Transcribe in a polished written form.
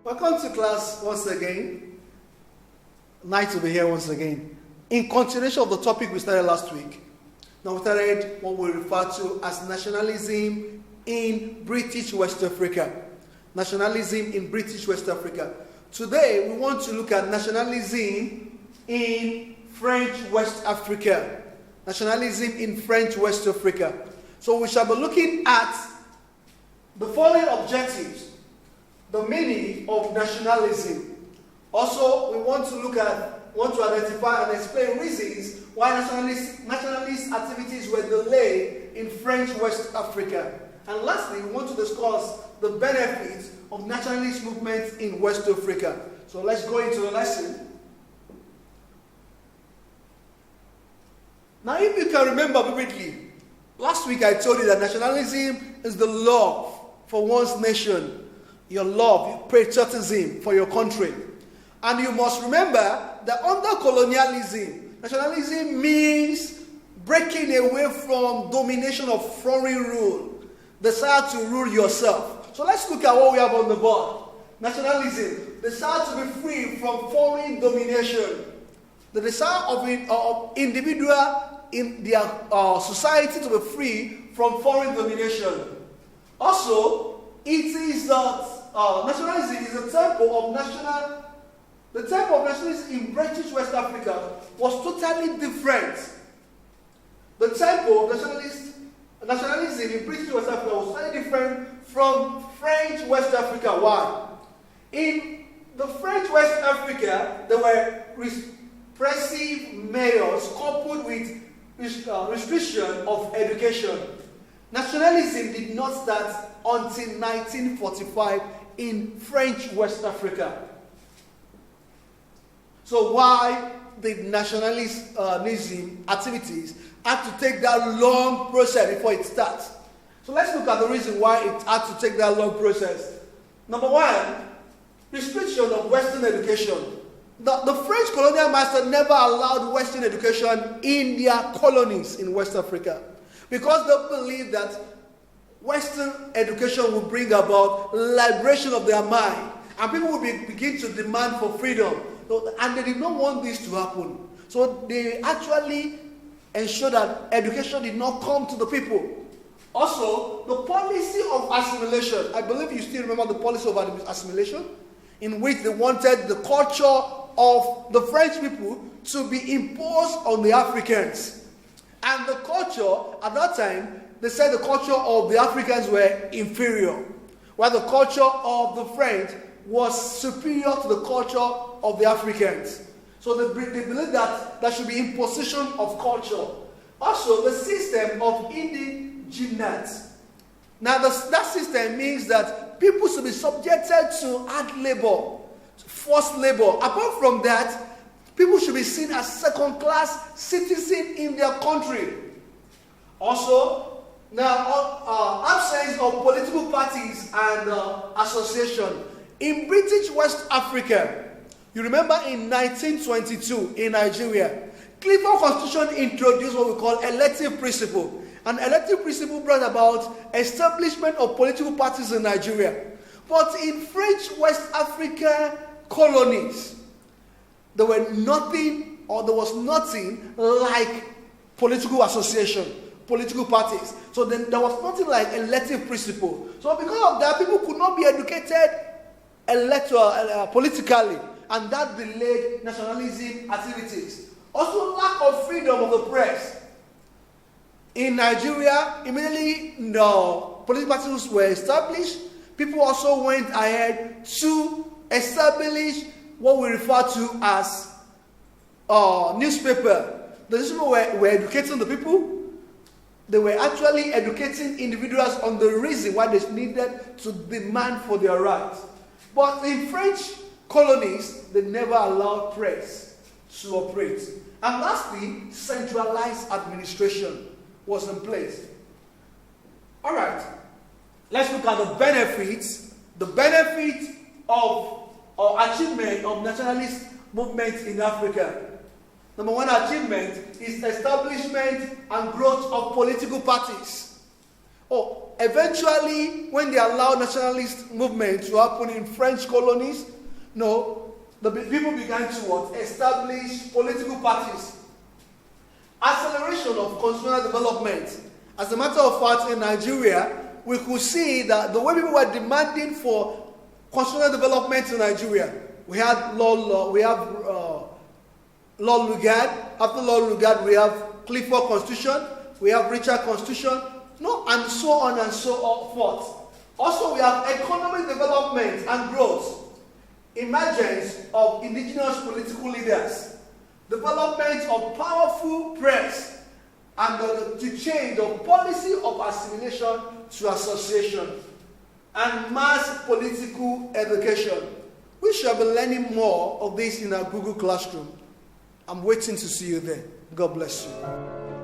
Welcome to class once again. Nice to be here once again. In continuation of the topic we started last week, now we started what we refer to as nationalism in British West Africa. Nationalism in British West Africa. Today we want to look at nationalism in French West Africa. Nationalism in French West Africa. So we shall be looking at the following objectives. The meaning of nationalism. Also, we want to identify and explain reasons why nationalist activities were delayed in French West Africa. And lastly, we want to discuss the benefits of nationalist movements in West Africa. So let's go into the lesson. Now, if you can remember vividly, last week I told you that nationalism is the love for one's nation. Your love, your patriotism for your country. And you must remember that under colonialism, nationalism means breaking away from domination of foreign rule, desire to rule yourself. So let's look at what we have on the board. Nationalism, desire to be free from foreign domination. The desire of individual in their society to be free from foreign domination. Also, it is that nationalism is the type of nationalism in British West Africa was totally different. The type of nationalism in British West Africa was totally different from French West Africa. Why? In the French West Africa, there were repressive measures coupled with restriction of education. Nationalism did not start until 1945 in French West Africa. So why did nationalism activities have to take that long process before it starts? So let's look at the reason why it had to take that long process. Number one, restriction of Western education. The French colonial master never allowed Western education in their colonies in West Africa because they believed that Western education will bring about liberation of their mind, and people will begin to demand for freedom. And they did not want this to happen. So they actually ensured that education did not come to the people. Also, the policy of assimilation. I believe you still remember the policy of assimilation, in which they wanted the culture of the French people to be imposed on the Africans. And the culture, at that time, they said the culture of the Africans were inferior, while the culture of the French was superior to the culture of the Africans. So they believed that there should be imposition of culture. Also, the system of indigenous. Now, that system means that people should be subjected to hard labor, forced labor. Apart from that, people should be seen as second-class citizens in their country. Also, now, absence of political parties and association. In British West Africa, you remember in 1922 in Nigeria, Clifford Constitution introduced what we call elective principle. An elective principle brought about establishment of political parties in Nigeria. But in French West Africa colonies, there was nothing like political association, political parties. So then there was nothing like elective principle. So because of that, people could not be educated politically, and that delayed nationalism activities. Also, lack of freedom of the press. In Nigeria, immediately the political parties were established. People also went ahead to establish what we refer to as newspaper. The newspaper were educating the people. They were actually educating individuals on the reason why they needed to demand for their rights. But in French colonies, they never allowed press to operate. And lastly, centralized administration was in place. All right, let's look at the benefits. The benefit of achievement of nationalist movements in Africa. Number one achievement is establishment and growth of political parties. Oh, eventually, when they allowed nationalist movement to happen in French colonies, no, the people began to what? Establish political parties. Acceleration of constitutional development. As a matter of fact, in Nigeria, we could see that the way people were demanding for constitutional development in Nigeria, we had we have Law Lugard. After Law Lugard, we have Clifford Constitution, we have Richard Constitution, no, and so on and so forth. Also, we have economic development and growth, emergence of indigenous political leaders, development of powerful press, and the change of policy of assimilation to association, and mass political education. We shall be learning more of this in our Google Classroom. I'm waiting to see you there. God bless you.